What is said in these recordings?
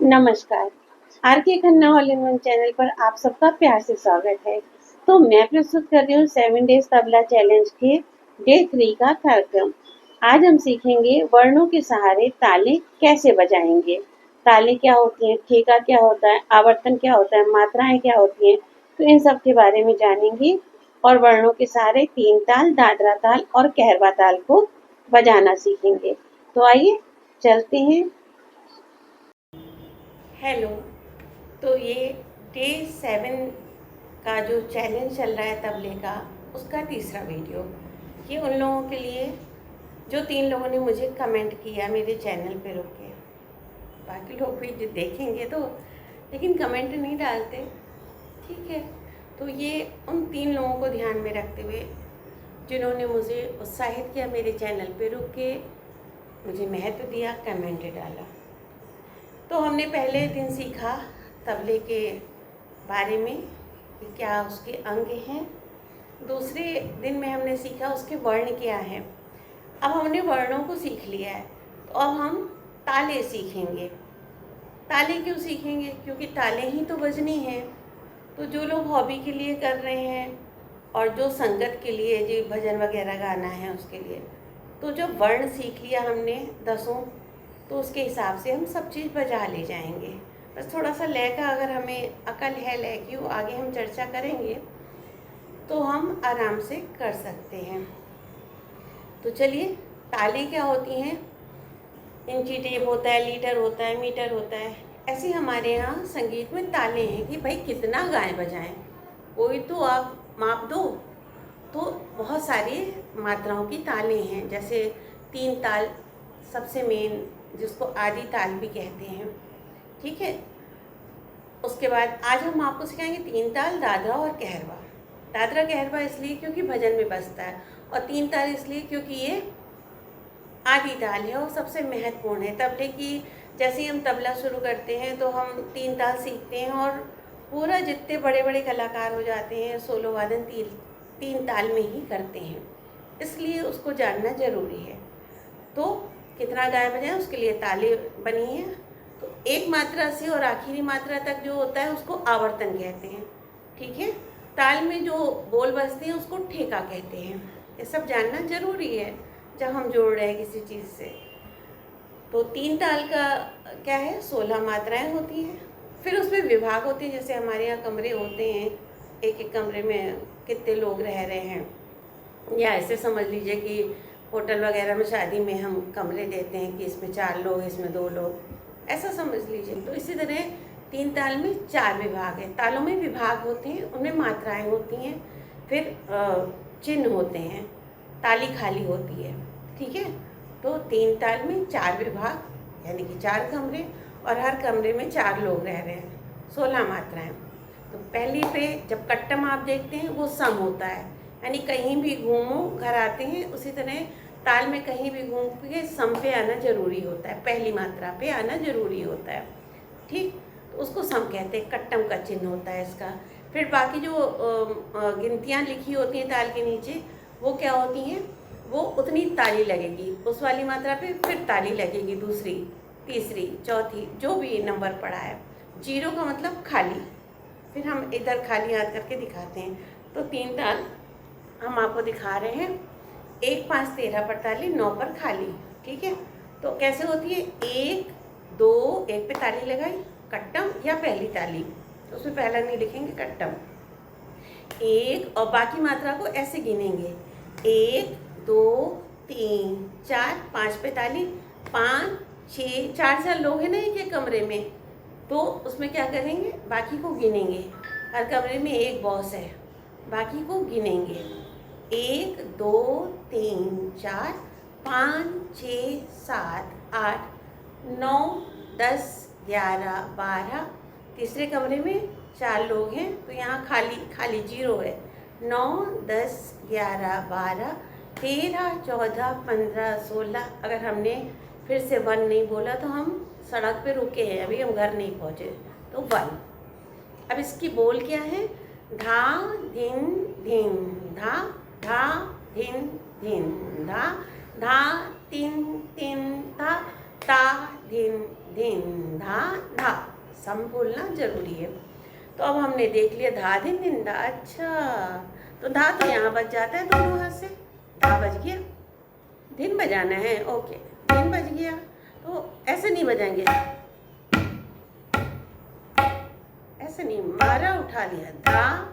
नमस्कार। आर के Khanna all in one channel पर आप सबका प्यार से स्वागत है। तो मैं प्रस्तुत कर रही हूँ 7 डेज तबला चैलेंज के डे 3 का कार्यक्रम। आज हम सीखेंगे वर्णों के सहारे ताले कैसे बजाएंगे। ताले क्या होती हैं, ठेका क्या होता है, आवर्तन क्या होता है, मात्राएं क्या होती हैं, तो इन सब के बारे में जानेंगे और वर्णों के सहारे तीन ताल, दादरा ताल और कहरवा ताल को बजाना सीखेंगे। तो आइए चलते हैं। हेलो। तो ये डे 7 का जो चैलेंज चल रहा है तबले का, उसका तीसरा वीडियो ये उन लोगों के लिए जो 3 लोगों ने मुझे कमेंट किया मेरे चैनल पे रुक के। बाकी लोग भी देखेंगे तो, लेकिन कमेंट नहीं डालते। ठीक है, तो ये उन 3 लोगों को ध्यान में रखते हुए जिन्होंने मुझे उत्साहित किया, मेरे चैनल पे रुक के मुझे महत्व दिया, कमेंट डाला। तो हमने पहले दिन सीखा तबले के बारे में कि क्या उसके अंग हैं। दूसरे दिन में हमने सीखा उसके वर्ण क्या हैं। अब हमने वर्णों को सीख लिया है, तो अब हम ताले सीखेंगे। ताले क्यों सीखेंगे? क्योंकि ताले ही तो बजनी हैं। तो जो लोग हॉबी के लिए कर रहे हैं और जो संगत के लिए, जो भजन वगैरह गाना है उसके लिए, तो जब वर्ण सीख लिया हमने 10, तो उसके हिसाब से हम सब चीज़ बजा ले जाएंगे। बस थोड़ा सा लय का अगर हमें अकल है, लय की वो आगे हम चर्चा करेंगे तो हम आराम से कर सकते हैं। तो चलिए, ताली क्या होती हैं? इंची टेप होता है, लीटर होता है, मीटर होता है। ऐसे हमारे यहाँ संगीत में ताले हैं कि भाई कितना गाएं बजाएं, कोई तो आप माप दो। तो बहुत सारी मात्राओं की ताले हैं, जैसे 3 ताल सबसे मेन, जिसको आदि ताल भी कहते हैं। ठीक है, उसके बाद आज हम आपको सिखाएंगे 3 ताल, दादरा और कहरवा। दादरा कहरवा इसलिए क्योंकि भजन में बजता है, और 3 ताल इसलिए क्योंकि ये आदि ताल है और सबसे महत्वपूर्ण है तबले की। जैसे ही हम तबला शुरू करते हैं तो हम 3 ताल सीखते हैं, और पूरा जितने बड़े बड़े कलाकार हो जाते हैं सोलो वादन 3 ताल में ही करते हैं, इसलिए उसको जानना जरूरी है। तो कितना गाए बजाएं उसके लिए ताली बनी है। तो एक मात्रा से और आखिरी मात्रा तक जो होता है उसको आवर्तन कहते हैं। ठीक है, ताल में जो बोल बजते हैं उसको ठेका कहते हैं। ये सब जानना जरूरी है जब हम जोड़ रहे हैं किसी चीज़ से। तो 3 ताल का क्या है, 16 मात्राएं होती हैं। फिर उसमें विभाग होते हैं, जैसे हमारे यहाँ कमरे होते हैं, एक एक कमरे में कितने लोग रह रहे हैं, या ऐसे समझ लीजिए कि होटल वगैरह में शादी में हम कमरे देते हैं कि इसमें 4 लोग, इसमें 2 लोग, ऐसा समझ लीजिए। तो इसी तरह 3 ताल में 4 विभाग हैं। तालों में विभाग होते हैं, उनमें मात्राएं होती हैं, फिर चिन्ह होते हैं, ताली खाली होती है। ठीक है, तो 3 ताल में 4 विभाग यानी कि 4 कमरे, और हर कमरे में 4 लोग रह रहे हैं, 16 मात्राएं। तो पहली पे जब कट्टम आप देखते हैं वो सम होता है, यानी कहीं भी घूमो घर आते हैं, उसी तरह ताल में कहीं भी घूम के सम पे आना जरूरी होता है, पहली मात्रा पे आना जरूरी होता है। ठीक, तो उसको सम कहते हैं, कट्टम का चिन्ह होता है इसका। फिर बाकी जो गिनतियाँ लिखी होती हैं ताल के नीचे, वो क्या होती हैं, वो उतनी ताली लगेगी उस वाली मात्रा पे, फिर ताली लगेगी दूसरी, तीसरी, चौथी, जो भी नंबर पड़ा है। 0 का मतलब खाली। फिर हम इधर खाली याद करके दिखाते हैं। तो 3 ताल हम आपको दिखा रहे हैं, 1, 5, 13 पर ताली, 9 पर खाली। ठीक है, तो कैसे होती है, 1, 2, 1 पे ताली लगाई, कट्टम या पहली ताली, तो उसमें पहला नहीं लिखेंगे, कट्टम 1, और बाकी मात्रा को ऐसे गिनेंगे, 1, 2, 3, 4, 5 पे ताली, 5, 6, 4 लोग हैं ना एक कमरे में, तो उसमें क्या करेंगे, बाकी को गिनेंगे। हर कमरे में एक बॉस है, बाकी को गिनेंगे, 1, 2, 3, 4, 5, 6, 7, 8, 9, 10, 11, 12। तीसरे कमरे में 4 लोग हैं, तो यहाँ खाली खाली 0 है। 9, 10, 11, 12, 13, 14, 15, 16। अगर हमने फिर से 1 नहीं बोला तो हम सड़क पे रुके हैं, अभी हम घर नहीं पहुँचे, तो 1। अब इसकी बोल क्या है, धा धिन धिन, धा धा धिन धिन, धा धा तिन तिन, ता ता धिन धिन धा धा, सम बोलना जरूरी है। तो अब हमने देख लिया धा धिन धिन धा। अच्छा, तो धा तो यहाँ बज जाता है दोनों हाथ से, धा बज गया। धिन बजाना है, ओके, धिन बज गया। तो ऐसे नहीं बजाएंगे, ऐसे नहीं, मारा उठा लिया, धा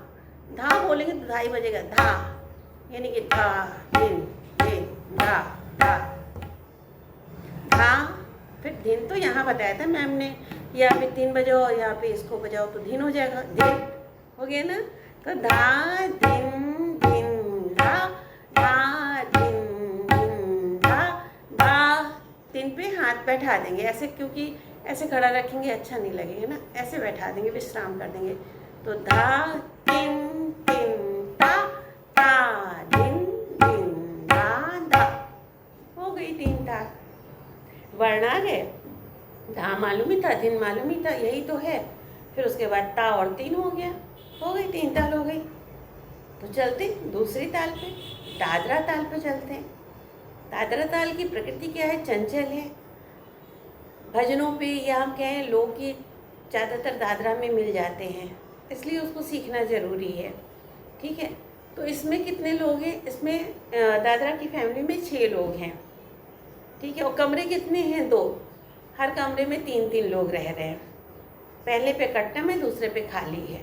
धा बोलेंगे तो धा ही बजेगा, धा, यानी कि धा धिन धिन धा धा धा। फिर धिन तो यहाँ बताया था मैम ने, यहाँ पे 3 बजाओ, यहाँ पे इसको बजाओ तो धिन हो जाएगा, धिन हो गया ना। तो धा धिन धिन धा, धा धिन धिन धा धा। 3 पे हाथ बैठा देंगे ऐसे, क्योंकि ऐसे खड़ा रखेंगे अच्छा नहीं लगेगा ना, ऐसे बैठा देंगे, विश्राम कर देंगे। तो धा धिन धिन धा, धा धिन धिन धा धा, हो गई 3 ताल। वर्ण आ गए, धा मालूम ही था, धिन मालूम ही था, यही तो है। फिर उसके बाद ता और 3 हो गया, हो गई 3 ताल हो गई। तो चलते दूसरी ताल पे, दादरा ताल पे चलते हैं। दादरा ताल की प्रकृति क्या है? चंचल है। भजनों पे या हम कहें लोकगीत ज़्यादातर दादरा में मिल जाते हैं, इसलिए उसको सीखना ज़रूरी है। ठीक है, तो इसमें कितने लोग हैं? इसमें दादरा की फैमिली में 6 लोग हैं। ठीक है, और कमरे कितने हैं? 2। हर कमरे में 3-3 लोग रह रहे हैं। पहले पे कट्टम है, दूसरे पे खाली है।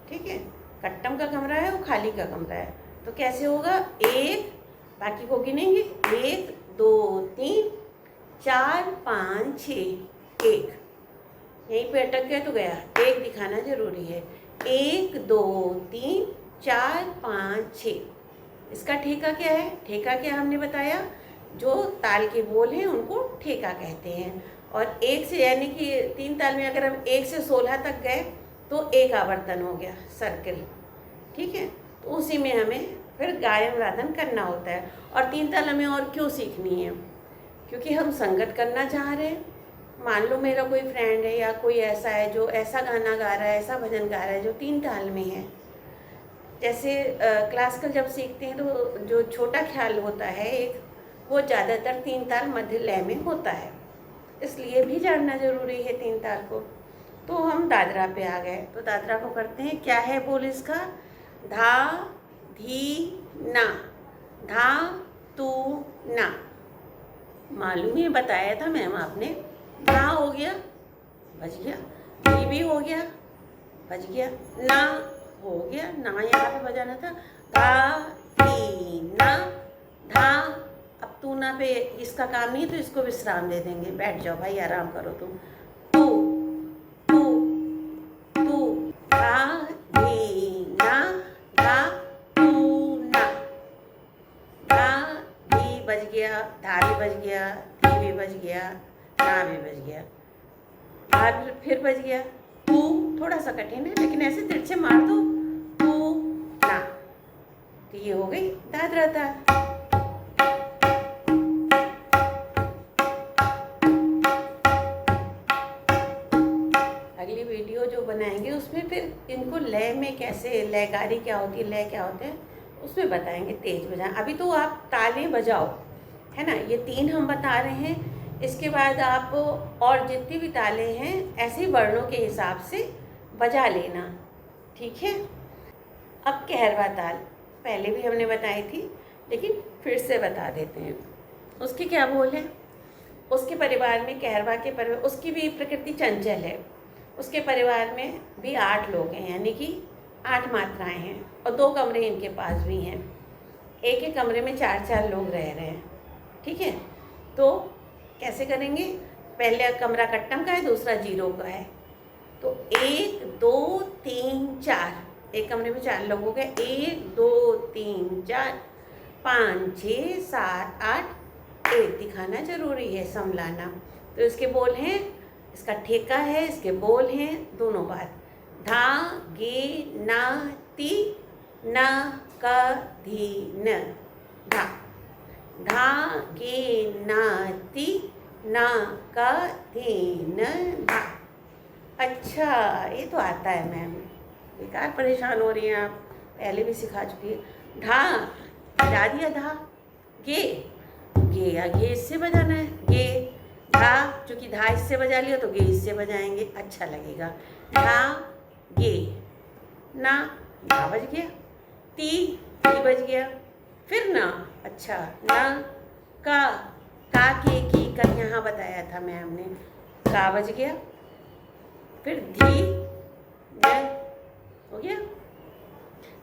ठीक है, कट्टम का कमरा है, वो खाली का कमरा है। तो कैसे होगा? 1, बाकी को गिनेंगे, 1 2 3 4 5 6, 1। यहीं पे अटक गया तो गया, 1 दिखाना जरूरी है। 1 2 3 4 5 6। इसका ठेका क्या है? ठेका क्या हमने बताया? जो ताल के बोल हैं उनको ठेका कहते हैं। और 1 से, यानी कि 3 ताल में अगर हम 1 से 16 तक गए तो 1 आवर्तन हो गया, सर्किल। ठीक है, तो उसी में हमें फिर गायन वादन करना होता है। और 3 ताल हमें और क्यों सीखनी है? क्योंकि हम संगत करना चाह रहे हैं। मान लो मेरा कोई फ्रेंड है या कोई ऐसा है जो ऐसा गाना गा रहा है, ऐसा भजन गा रहा है जो 3 ताल में है। जैसे क्लासिकल जब सीखते हैं तो जो छोटा ख्याल होता है एक, वो ज़्यादातर 3 ताल मध्य लय में होता है, इसलिए भी जानना जरूरी है 3 ताल को। तो हम दादरा पे आ गए, तो दादरा को करते हैं। क्या है बोल इसका? धा धी ना, धा तू ना। मालूम ही बताया था मैम आपने। धा हो गया, बज गया। धी भी हो गया, बज गया। ना हो गया, ना यहाँ पे बजाना था। धा धी ना धा। अब तू ना पे इसका काम नहीं, तो इसको विश्राम दे देंगे, बैठ जाओ भाई, आराम करो तुम। तू तू तू, धा धी ना धा तू ना। धा धी बज गया, धा भी बज गया, धी भी बज गया, ना भी बज गया, धा फिर बज गया। तू थोड़ा सा कठिन है, लेकिन ऐसे तिरछे मार दो, तू ना। तो ये हो गई दादरा ताल। अगली वीडियो जो बनाएंगे उसमें फिर इनको लय में कैसे, लयकारी क्या होती है, लय क्या होते हैं, उसमें बताएंगे। तेज बजाएं। अभी तो आप तालें बजाओ, है ना, ये 3 हम बता रहे हैं। इसके बाद आप और जितनी भी तालें हैं ऐसे वर्णों के हिसाब से बजा लेना। ठीक है। अब कहरवा ताल पहले भी हमने बताई थी, लेकिन फिर से बता देते हैं। उसके क्या बोल है? उसके परिवार में, कहरवा के परिवार, उसकी भी प्रकृति चंचल है। उसके परिवार में भी 8 लोग हैं, यानी कि 8 मात्राएं हैं, और 2 कमरे इनके पास भी हैं। एक एक कमरे में 4-4 लोग रह रहे हैं। ठीक है, तो कैसे करेंगे? पहले कमरा कट्टम का है, दूसरा 0 का है। तो 1 2 3 4, एक कमरे में 4 लोग हो गए। 1 2 3 4 5 6 7 8, 1 दिखाना जरूरी है, समलाना। तो इसके बोल हैं, इसका ठेका है, इसके बोल हैं दोनों बात। धा गे ना ती ना का धी न, धा धा गे ना ती ना का धी न धा। अच्छा, ये तो आता है मैम, बेकार परेशान हो रही हैं आप, पहले भी सिखा चुकी है। धा बजा दिया, धा गे गे या गे इससे बजाना है, गे धा, चूंकि धा इससे बजा लिया तो गे इससे बजाएंगे, अच्छा लगेगा। धा गे, ना ना बज गया, ती ती बज गया, फिर ना, अच्छा ना का के की का यहाँ बताया था मैम ने, का बज गया, फिर धी ध हो गया,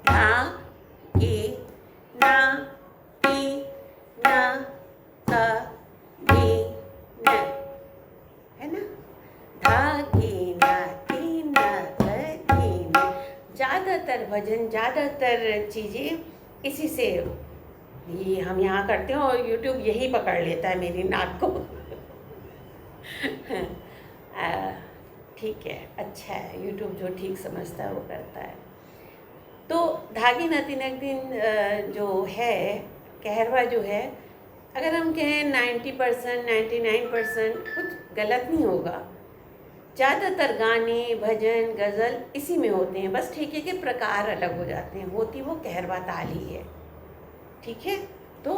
धा गे ना ती ना का गे न, है ना, धा गे ना ती ना का गे न। ज़्यादातर भजन, ज़्यादातर चीज़ें इसी से ये हम यहाँ करते हैं और YouTube यही पकड़ लेता है मेरी नाक को। ठीक है, अच्छा है, YouTube जो ठीक समझता है वो करता है। तो धागी नाती नगदीन जो है, कहरवा जो है, अगर हम कहें 90%, 99% कुछ गलत नहीं होगा। ज़्यादातर गाने, भजन, गज़ल इसी में होते हैं, बस ठेके के प्रकार अलग हो जाते हैं, होती वो कहरवा ताल ही है। ठीक है, तो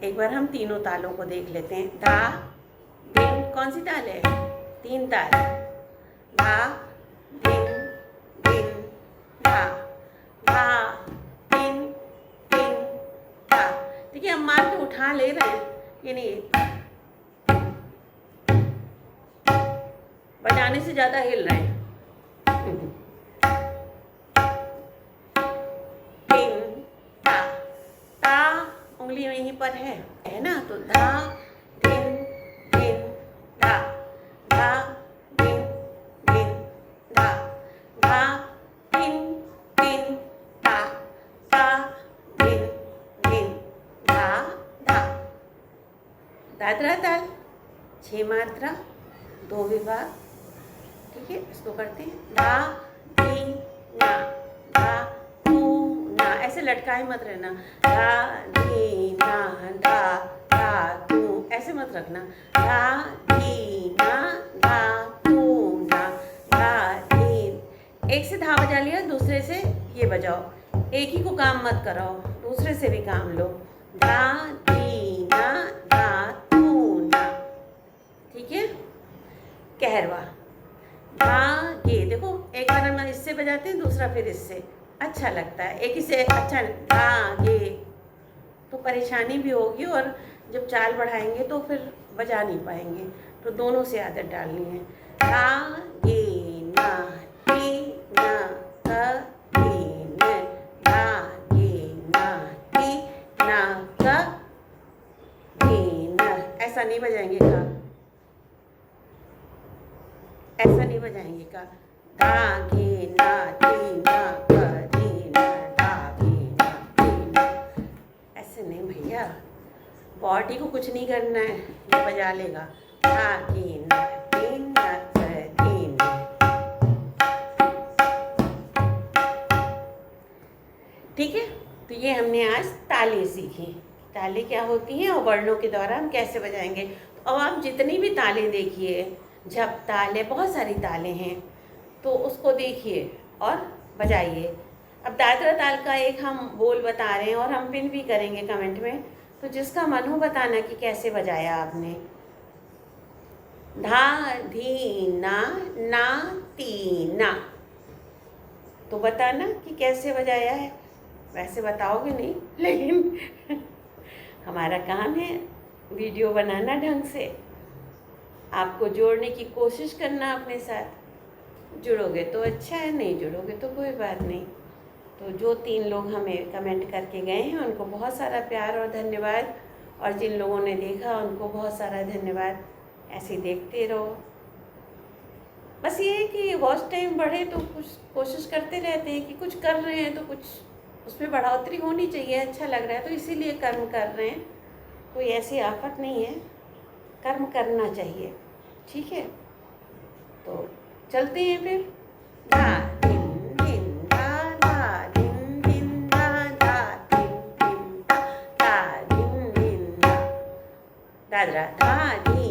एक बार हम तीनों तालों को देख लेते हैं। धा दिन, कौन सी ताल है? 3 ताल। धा दिन दिन धा, धा दिन दिन धा। देखिए हम मार के उठा ले रहे हैं, ये नहीं बजाने से ज़्यादा हिल रहे हैं। दिन धा, ता उंगली यहीं पर है ना, तो धा दिन दिन धा, धा दिन दिन धा, धा दिन दिन धा, ता दिन दिन धा धा। दादरा ताल 6 मात्रा 2 विभाग। ठीक है, इसको करते हैं। धा धी ना, धा तू ना, ऐसे लटकाए मत रहना। धा धी ना, धा धा तू, ऐसे मत रखना। धा धी ना, धा तू ना, धा धी। एक से धा बजा लिया, दूसरे से ये बजाओ, एक ही को काम मत कराओ, दूसरे से भी काम लो। धा धी ना, धा तू ना। ठीक है, कहरवा धा गे, देखो एक बार हम इससे बजाते हैं, दूसरा फिर इससे, अच्छा लगता है। एक ही से अच्छा, धा गे तो परेशानी भी होगी और जब चाल बढ़ाएंगे तो फिर बजा नहीं पाएंगे, तो दोनों से आदत डालनी है। धा गे ना ती ना का गे न, धा गे ना ती ना का गे न, ऐसा नहीं बजाएंगे का, ऐसा नहीं बजाएंगे का। धा गे ना ती ना का धी ना, धा गे ना ती ना, ऐसे नहीं भैया, बॉडी को कुछ नहीं करना है, ये बजा लेगा। धा गे ना ती ना का धी ना। ठीक है, तो ये हमने आज तालें सीखी, तालें क्या होती हैं और वर्णों के द्वारा हम कैसे बजाएंगे। तो अब आप जितनी भी तालें देखिए, झप ताल है, बहुत सारी तालें हैं, तो उसको देखिए और बजाइए। अब दादरा ताल का एक हम बोल बता रहे हैं और हम पिन भी करेंगे कमेंट में, तो जिसका मन हो बताना कि कैसे बजाया आपने। धा धी ना, ना ती ना, तो बताना कि कैसे बजाया है। वैसे बताओगे नहीं, लेकिन हमारा काम है वीडियो बनाना ढंग से, आपको जोड़ने की कोशिश करना अपने साथ। जुड़ोगे तो अच्छा है, नहीं जुड़ोगे तो कोई बात नहीं। तो जो 3 लोग हमें कमेंट करके गए हैं उनको बहुत सारा प्यार और धन्यवाद, और जिन लोगों ने देखा उनको बहुत सारा धन्यवाद। ऐसे ही देखते रहो। बस ये है कि वॉच टाइम बढ़े तो कुछ कोशिश करते रहते हैं कि कुछ कर रहे हैं तो कुछ उसमें बढ़ोतरी होनी चाहिए, अच्छा लग रहा है तो इसीलिए कर्म कर रहे हैं। कोई ऐसी आफत नहीं है, कर्म करना चाहिए। ठीक है, तो चलते हैं फिर। धा दिन दिन धा, धा दिन दिन धा, धा दिन दिन धा, धा दिन दिन धा, दादरा धा धी